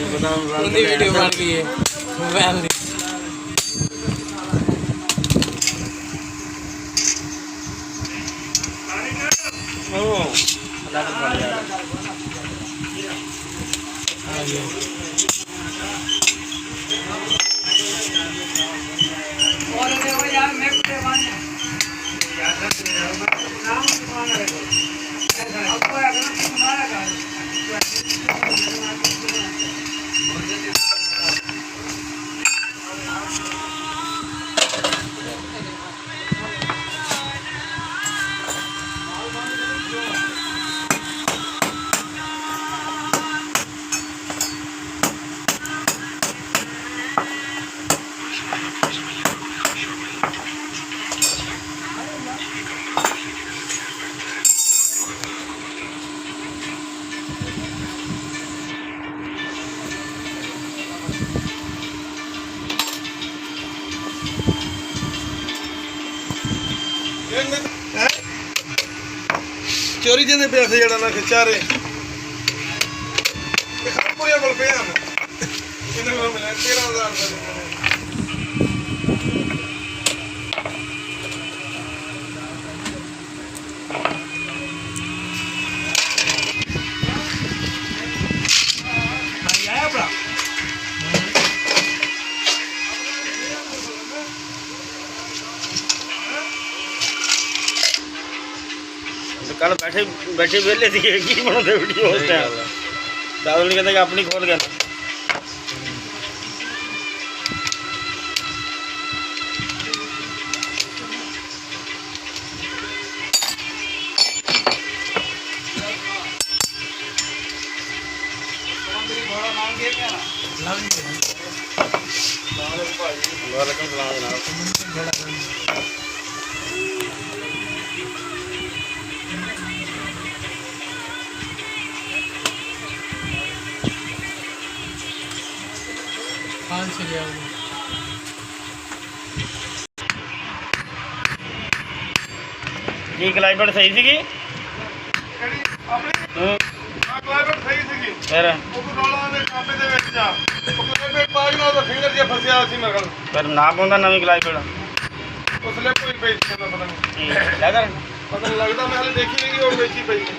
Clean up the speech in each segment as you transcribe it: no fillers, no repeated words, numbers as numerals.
ਉਹਦੀ ਵੀਡੀਓ ਬਣ ਗਈ ਹੈ ਮੋਬਾਈਲ ਦੀ। ਚੋਰੀ ਜਿਹਦੇ ਪੈਸੇ ਜਿਹੜਾ ਨਾ ਖਿਚਾਰੇ ਇਹ ਖਾਪੂਰੀਆਂ ਕੋਲ ਪਿਆ ਇਹਨਾਂ ਨੂੰ ਮਿਲਿਆ 13,000 ਰੁਪਏ। कल बैठे बैठे वेले थे की बनाते वीडियो उस टाइम चावल कहते कि अपनी खोल गया ਕੀ ਕਲਾਈਮੇਟ ਸਹੀ ਸੀਗੀ ਜਿਹੜੀ ਆਪਣੀ ਕਲਾਈਮੇਟ ਸਹੀ ਸੀਗੀ ਫਿਰ ਉਹ ਰੋਲਾ ਦੇ ਕਾਪੇ ਦੇ ਵਿੱਚ ਜਾ ਉਹ ਕਲਾਈਮੇਟ ਪਾ ਕੇ ਉਹਦਾ ਫਿੰਗਰ ਜਿਹਾ ਫਸਿਆ ਸੀ ਮੇਰੇ ਕੋਲ ਫਿਰ ਨਾ ਪਾਉਂਦਾ ਨਵੀਂ ਕਲਾਈਮੇਟ ਉਸ ਲਈ ਕੋਈ ਪਈ ਸੀ ਪਤਾ ਨਹੀਂ ਲੈਦਰ ਪਤਾ ਨਹੀਂ ਲੱਗਦਾ ਮੈਂ ਹਲੇ ਦੇਖੀ ਨਹੀਂ ਕਿ ਉਹ ਵੇਚੀ ਪਈ ਸੀ।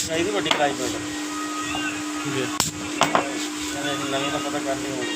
ਇਹਦੀ ਵੱਡੀ ਕਲਾਈਮੇਟ ਨਵੀਂ ਤਾਂ ਪਤਾ ਕਰਨੀ ਹੋਣੀ।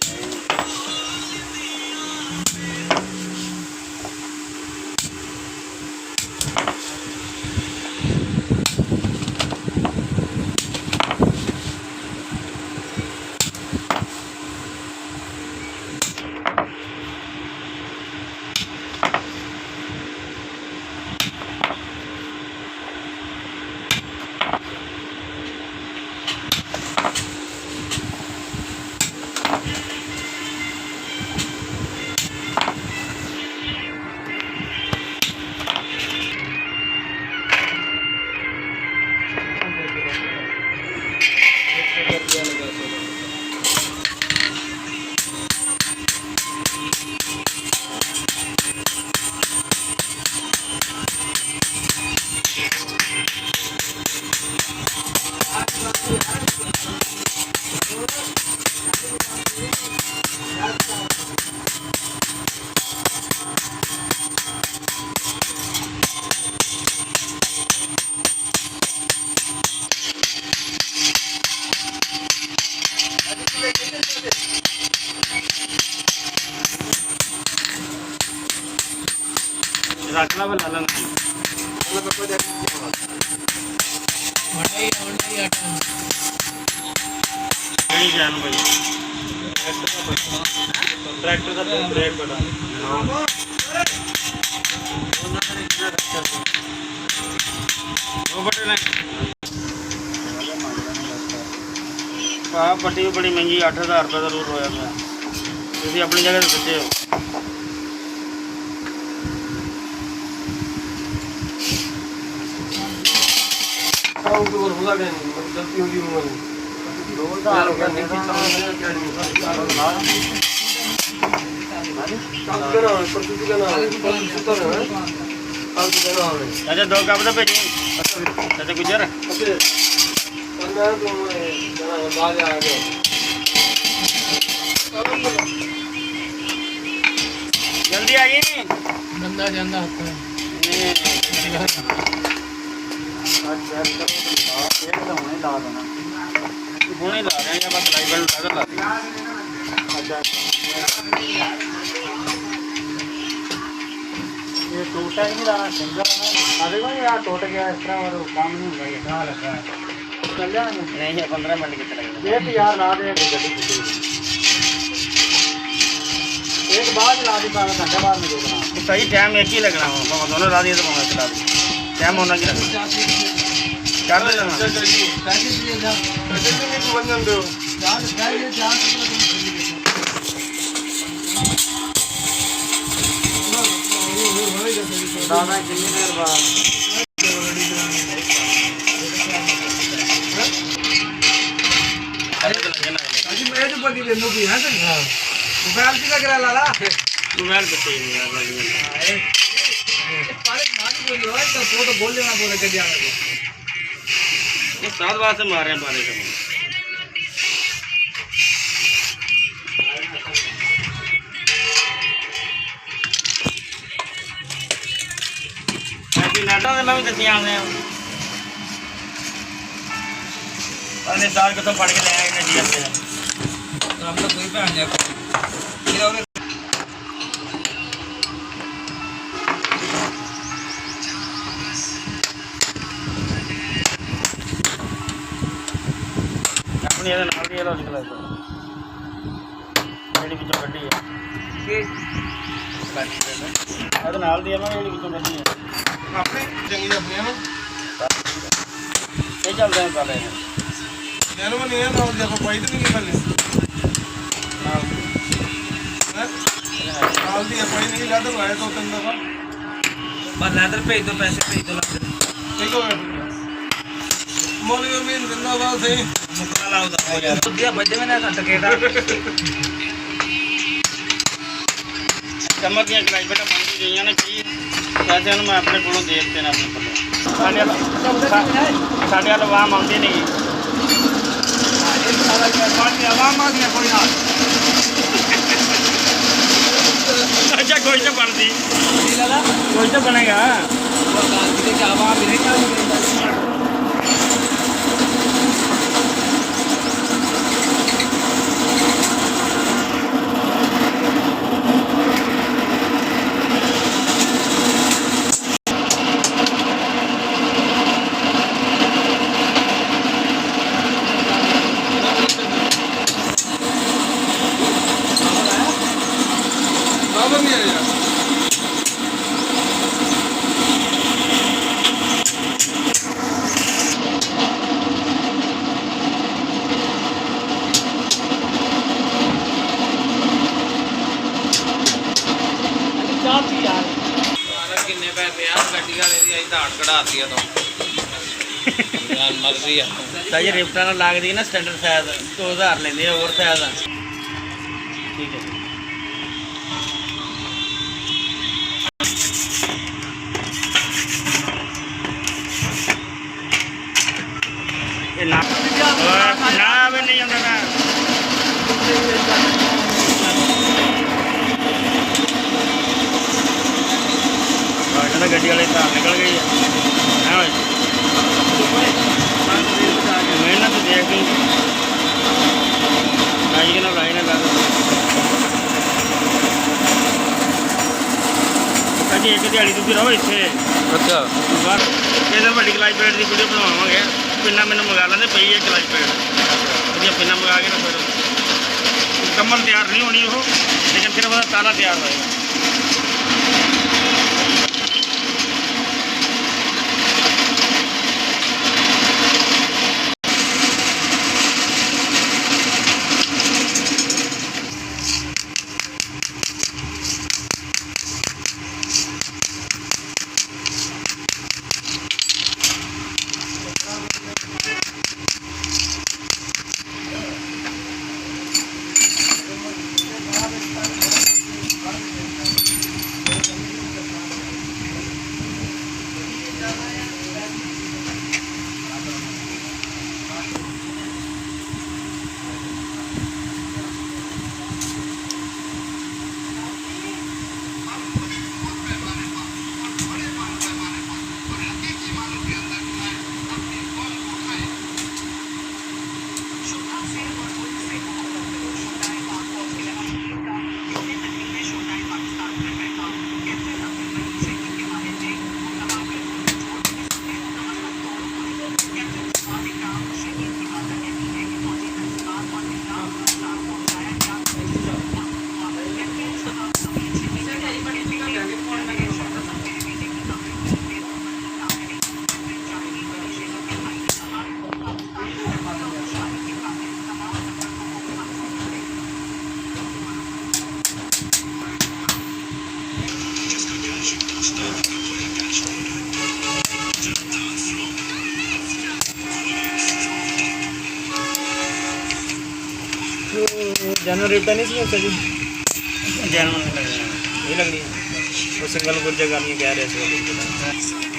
ਰੱਖ ਲਾ ਲਾ ਲਾ वंडई आटा ਨਹੀਂ ਜਾਨ ਭਾਈ ट्रैक्टर का ब्रेक बड़ा ਉਹ ਬਟੇ ਨੇ ਆਹ ਪੱਟੀ ਵੀ ਬੜੀ ਮਹਿੰਗੀ 8000 ਰੁਪਏ ਦਾ ਰੂਟ ਹੋਇਆ ਪਿਆ ਤੁਸੀਂ ਆਪਣੀ ਜਗ੍ਹਾ ਤੇ ਸੱਚੇ ਹੋ साउंड तो होगा नहीं गलती होगी उन्होंने काम करना है पर तुझे करना है पर सुतर है अब देना है ਅੱਛਾ 2 ਕੱਪ ਤਾਂ ਭੇਜੀ ਅੱਛਾ ਗੁਜਰ अच्छा करना है तो जाना है बाहर आ गए ਜਲਦੀ ਆ ਗਈ ਨਹੀਂ बंदा जांदा होता है ਹੁਣੇ ਲਾ ਰਹੇ ਜਾਂ ਬਸ ਲਾਈਵ ਬੈਲ ਲਾ ਦੇ ये टूटा ही नहीं रहा सिंगल अरे भाई यार टूट गया इस तरह और काम नहीं होगा ये कहाँ लगा है चल जाएंगे ਨਹੀਂ 15 ਮਿੰਟ ਕਿੱਥੇ ਲੱਗਦੇ एक यार ला दे गड्डी एक बाद ला दी पावे घंटे बाद में देखना ਸਹੀ ਟਾਈਮ ਇੱਕ ਹੀ ਲੱਗਣਾ ਵਾ ਭਾਵੇਂ ਦੋਨੋਂ ਲਾ ਦਈਏ ਤਾਂ ਭਾਵੇਂ ਇੱਕ ਲਾ ਦਈਏ ਟਾਈਮ ਹੋਣਾ ਕੀ ਲੱਗਦਾ ਕਰ ਦੇ ਜਾਣਾ पैसे दिए जा ऐसे नहीं तो बन जाते हो चार चाहिए चार दादा कितनी देर बाद अजी मैं तो बड़ी लेनो की है ना मोबाइल की लग रहा लाला मोबाइल कितने यार लग गया पाले मानी बोली हो तो फोटो बोल देना बोले के दिया मेरे ये 7 बार से मार रहे हैं पानी का नाटा में भी दसिया आने अरे साल कितों पढ़ के ले आए ने जी अपने हम लोग कोई पे आ जाए अपनी ਇਹਦੇ ਨਾਲ ਦੀ ਇਹ ਲੌਜੀਕ ਲੱਗਦਾ ਜਿਹੜੀ ਵਿੱਚੋਂ ਕੱਢੀ ਹੈ ਇਹਦੇ ਨਾਲ ਦੀ ਹੈ ਨਾ ਜਿਹੜੀ ਵਿੱਚੋਂ ਕੱਢੀ ਹੈ अपने चंगी अपने ना ਇਹ ਚੱਲਦੇ ਨੇ ਪਹਿਲੇ जानो में नहीं है ना देखो कोई तो नहीं निकलने ਨਾਲ हाल दिया कोई नहीं ला तो आए तो तंग दफा पर लेदर भेज दो पैसे भेज दो ठीक हो गया मौलवी में जिंदाबाद सही मुकला लाओ दा यार दिया बजे में ना टकेटा ਕਮਰ ਦੀਆਂ ਕਲਾਈ ਬੇਟਾ ਬਣ ਗਈਆਂ ਨੇ ਕੀ ਪੈਸੇ ਨੂੰ ਮੈਂ ਆਪਣੇ ਕੋਲੋਂ ਦੇ ਦਿੱਤੇ ਨੇ ਆਪਣੇ ਕੋਲੋਂ ਸਾਡੇ ਵਾਲ ਆਵਾਮ ਆਉਂਦੀ ਨਹੀਂ ਅੱਛਾ ਕੋਈ ਤਾਂ ਬਣਦੀ ਕੋਈ ਤਾਂ ਬਣੇਗਾ बाबा नहीं आया किन्ने पैसे यार गड्डी वाले दी अज धाड़ कढ़ाती है तो यार मर्जी है ਤਾਂ ਜੇ ਰਿਫਟਾਂ ਨਾਲ ਲੱਗਦੀ ਨਾ ਸਟੈਂਡਰਡ ਸਾਈਜ਼ 2000 ਲੈਂਦੇ ਆ ਹੋਰ ਸਾਈਜ਼ ਠੀਕ ਹੈ ਇਹ ਨਾ ਨਾ ਵੀ ਨਹੀਂ ਜਾਂਦਾ ਨਾ ਕਹਿੰਦਾ ਗੱਡੀ ਵਾਲੇ ਤਾਂ ਨਿਕਲ ਗਈ ਹੈ ਓਏ ਮਿਹਨਤ ਦੇਖ ਕੇ ਅੱਜ ਕਿਨਾਂ ਲਾਈਨ ਲੱਗ ਅਜੇ ਇੱਕ ਦਿਹਾੜੀ ਤੁਸੀਂ ਰਹੋ ਇੱਥੇ ਅੱਛਾ ਬਸ ਇਹਦੇ ਵੱਡੀ ਕਲਾਈ ਪਲੇਟ ਦੀ ਵੀਡੀਓ ਬਣਾਵਾਂਗੇ। ਪਿੰਨਾ ਮੈਨੂੰ ਮੰਗਾ ਲੈਂਦੇ ਪਈ ਹੈ ਕਲਾਈ ਪਲੇਟ ਵਧੀਆ ਪਿੰਨਾ ਮੰਗਾ ਕੇ ਨਾ ਫਿਰ ਮੁਕੰਮਲ ਤਿਆਰ ਨਹੀਂ ਹੋਣੀ ਉਹ ਲੇਕਿਨ ਫਿਰ ਉਹਦਾ ਤਾਲਾ ਤਿਆਰ ਹੋਏਗਾ। जानवर रेपटा नहीं चाहिए जी ਜੈਨੂਅਨ ਨਹੀਂ ਲੱਗਦਾ नहीं लगनी वो सिंगल गुर्जा गानी कह रहे थे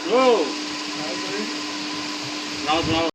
ਓ ਸੁਣਾਓ ਸੁਣਾਓ